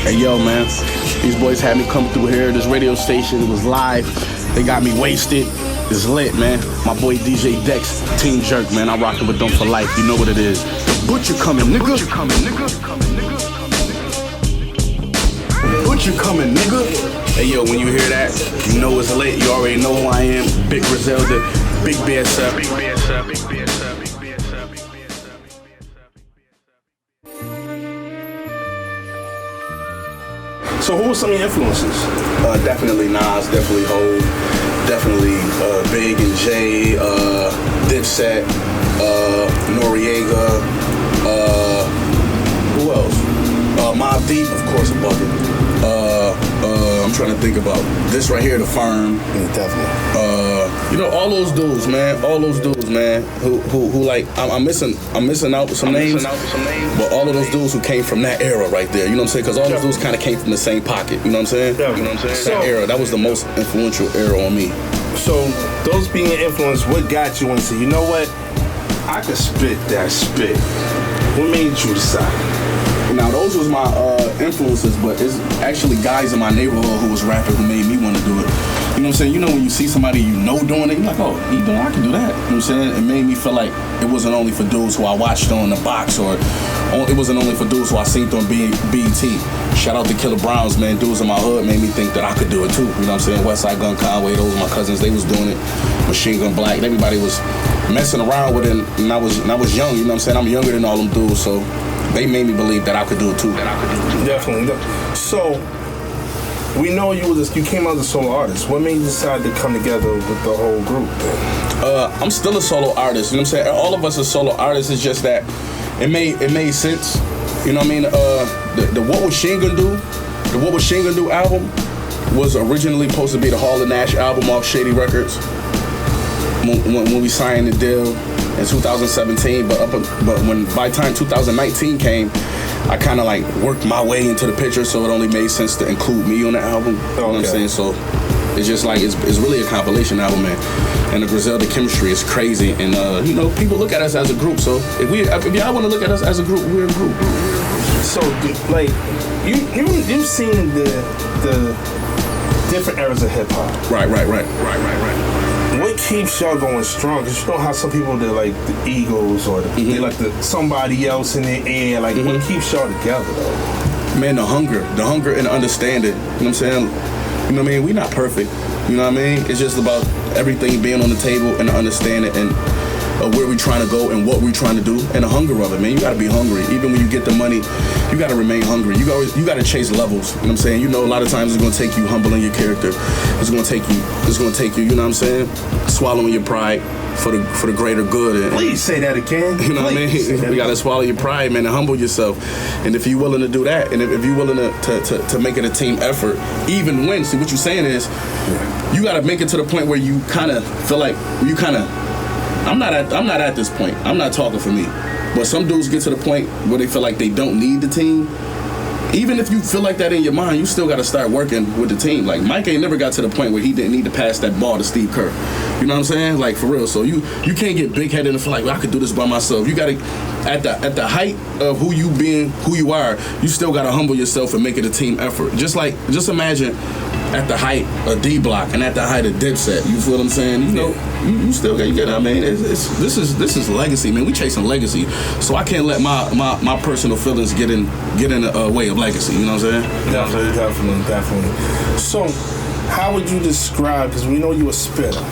Hey yo, man, these boys had me come through here. This radio station was live. They got me wasted. It's lit, man. My boy DJ Dex, Team Jerk, man. I'm rocking with them for life. You know what it is. Butcher coming, nigga. Butcher coming, nigga. Hey yo, when you hear that, you know it's lit. You already know who I am. Big Griselda, Big BSF. Big BSF, Big BSF, Big BSF, Big BSF, Big BSF. So who were some of your influences? Definitely Nas, definitely Hov, definitely Big and Jay, Dipset, Noriega, who else? Mobb Deep, of course, a bucket. I'm trying to think about this right here, the Firm. Yeah, definitely. You know, all those dudes, man. Who like I'm missing out some names. But all of those dudes who came from that era right there, you know what I'm saying? Because all those dudes kind of came from the same pocket, you know what I'm saying? Yeah. You know what I'm saying? That era, that was the most influential era on me. So those being influenced, what got you into, you know what? I could spit that spit. What made you decide? Now those was my influences, but it's actually guys in my neighborhood who was rapping who made me want to do it. You know what I'm saying? You know when you see somebody you know doing it, you're like, oh, he doing it, I can do that. You know what I'm saying? It made me feel like it wasn't only for dudes who I watched on the box, or it wasn't only for dudes who I seen on BET. Shout out to Killer Browns, man. Dudes in my hood made me think that I could do it too. You know what I'm saying? Westside Gun Conway, those were my cousins. They was doing it. Machine Gun Black. Everybody was messing around with it, and I was young. You know what I'm saying? I'm younger than all them dudes, so they made me believe that I could do it too. Definitely. So we know you came out as a solo artist. What made you decide to come together with the whole group then? I'm still a solo artist. You know what I'm saying? All of us are solo artists. It's just that it made sense. You know what I mean? The What Was Sheen Gonna Do? The What Was Sheen Gonna Do album was originally supposed to be the Hall & Nash album off Shady Records. When we signed the deal in 2017, but by the time 2019 came, I kind of like worked my way into the picture, so it only made sense to include me on the album. You know what I'm saying? So it's just like it's really a compilation album, man. And the Griselda chemistry is crazy, and you know, people look at us as a group. So if y'all want to look at us as a group, we're a group. So like you've seen the different eras of hip hop. Right. What keeps y'all going strong? Because you know how some people, they're like the egos or they like somebody else in their air. Like, what keeps y'all together, though? Man, the hunger and the understanding. You know what I'm saying? You know what I mean? We not perfect. You know what I mean? It's just about everything being on the table and the understanding and where we trying to go and what we trying to do and the hunger of it, man. You gotta be hungry. Even when you get the money, you gotta remain hungry. You gotta chase levels. You know what I'm saying? You know, a lot of times it's gonna take you humbling your character. It's gonna take you, you know what I'm saying? Swallowing your pride for the greater good. And, please say that again. You know what I mean? You gotta swallow your pride, man, and humble yourself. And if you're willing to do that, and if you're willing to make it a team effort, even when, see what you're saying is, you gotta make it to the point where you kinda feel like I'm not at this point. I'm not talking for me. But some dudes get to the point where they feel like they don't need the team. Even if you feel like that in your mind, you still got to start working with the team. Like Mike ain't never got to the point where he didn't need to pass that ball to Steve Kerr. You know what I'm saying? Like for real. So you can't get big headed and feel like, well, I could do this by myself. You got to at the height of who you are, you still got to humble yourself and make it a team effort. Just imagine at the height of D Block and at the height of Dipset. You feel what I'm saying? You know, you still got, you get it. I mean, this is legacy, man. We chasing legacy, so I can't let my personal feelings get in the way of legacy. You know what I'm saying? Definitely. So, how would you describe? Because we know you a spitter.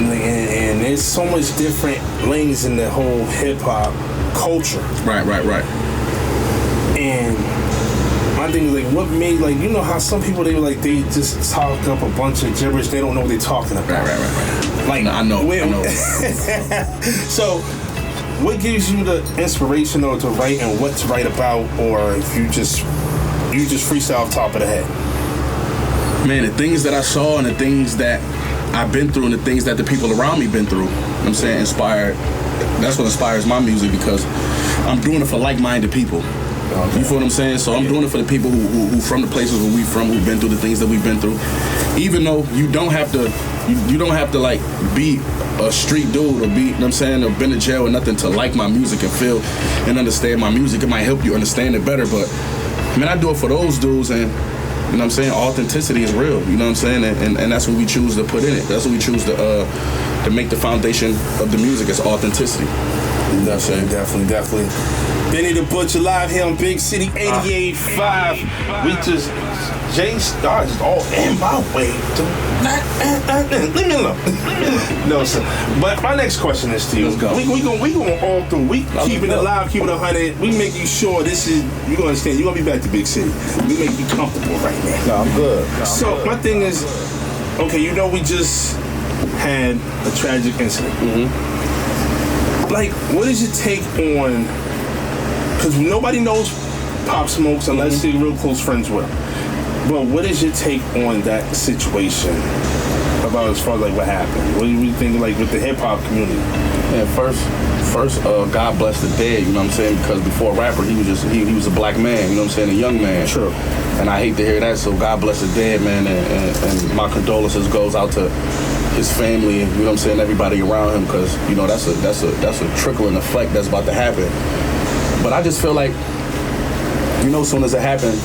And there's so much different lanes in the whole hip hop culture. Right. And my thing is like, what made, like, you know how some people they just talk up a bunch of gibberish, they don't know what they're talking about. Right. Like, no, I know. So, what gives you the inspiration though to write and what to write about, or if you just freestyle off top of the head? Man, the things that I saw and the things that I've been through and the things that the people around me been through, you know what I'm saying, inspired. That's what inspires my music, because I'm doing it for like-minded people. Okay. You feel what I'm saying? So I'm doing it for the people who from the places where we from, who've been through the things that we've been through. Even though you don't have to like be a street dude or be, you know what I'm saying, or been to jail or nothing to like my music and feel and understand my music. It might help you understand it better, but Man, I do it for those dudes, and you know what I'm saying, authenticity is real, you know what I'm saying, and that's what we choose to put in it. That's what we choose to make the foundation of the music is authenticity. You know what I'm saying? Definitely. Benny the Butcher live here on Big City 88.5. We just JAESTAR is all in my way. Leave me alone. No, sir. But my next question is to you. Let's go. We going all through. We keeping it live, keeping it 100. We making sure this is, you gonna understand, you're gonna be back to Big City. We make you comfortable right now. No, I'm good. My thing is, okay, you know we just had a tragic incident. Like, what is your take on, because nobody knows Pop Smokes unless they're real close friends with him. But what is your take on that situation about as far as like what happened? What do you think like with the hip hop community? Yeah, first, God bless the dead, you know what I'm saying? Because before a rapper, he was a black man, you know what I'm saying, a young man. True. And I hate to hear that, so God bless the dead, man, and my condolences goes out to his family, and you know what I'm saying, everybody around him, because you know that's a trickling effect that's about to happen. But I just feel like, you know, as soon as it happened,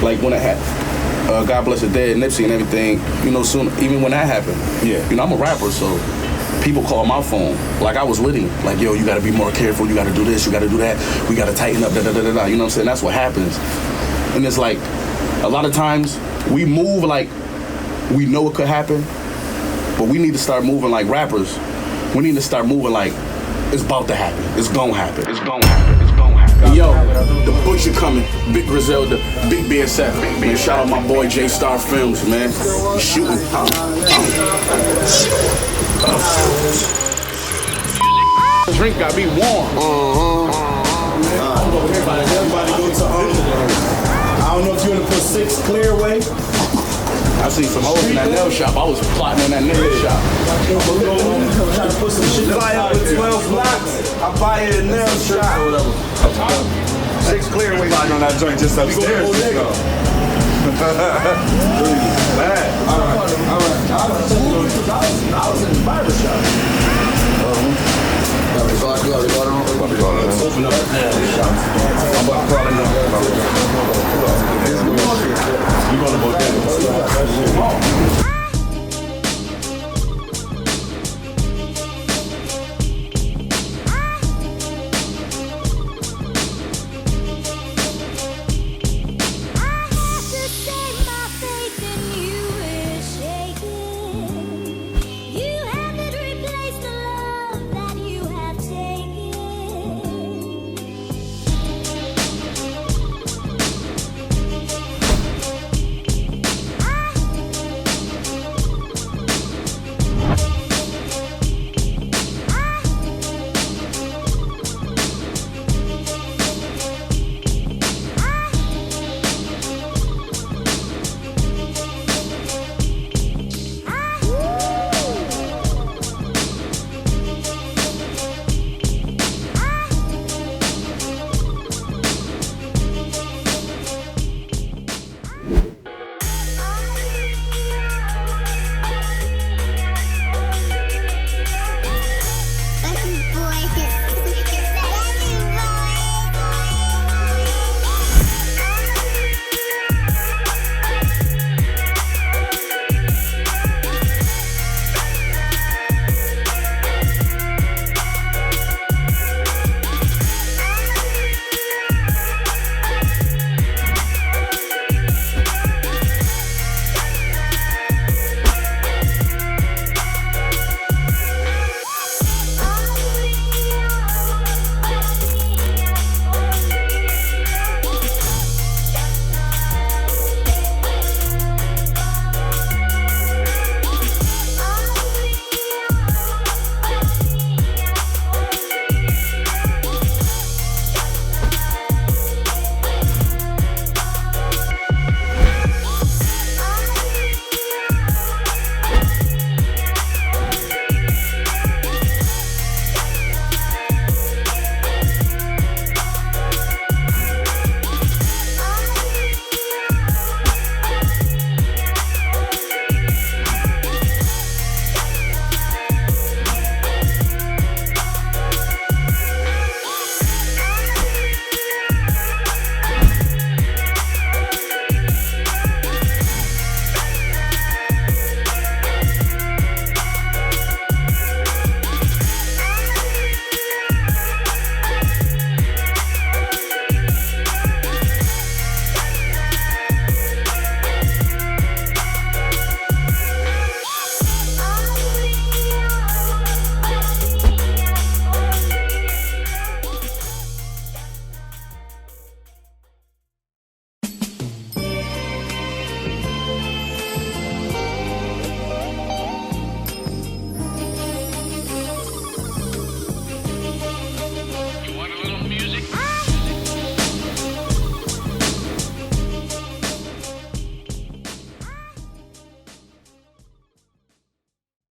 like when it happened, God bless the dead, Nipsey and everything, you know, soon, even when that happened, yeah, you know, I'm a rapper, so people call my phone, like I was with him, like, yo, you gotta be more careful, you gotta do this, you gotta do that, we gotta tighten up, da-da-da-da-da, you know what I'm saying, that's what happens. And it's like, a lot of times, we move like we know it could happen, but we need to start moving like rappers. We need to start moving like it's about to happen, it's gonna happen, it's gonna happen, it's gonna happen. Yo, the Butcher coming, Big Griselda, Big BSF. Man, shout out my boy JAESTAR FILMZ, man. He's shooting. Drink gotta be warm. Everybody go to I don't know if you want to put 6 Clearway. I see some hoes in that nail shop. I was plotting in that nail shop. Trying to put some shit. Buy it with 12 blocks. I buy it in nail shop or whatever. 6 Clearway. On that joint just upstairs. Bodega. All right. I was in the barber shop. Open up that nail shop. I'm about to crawl in there. You going to Bodega?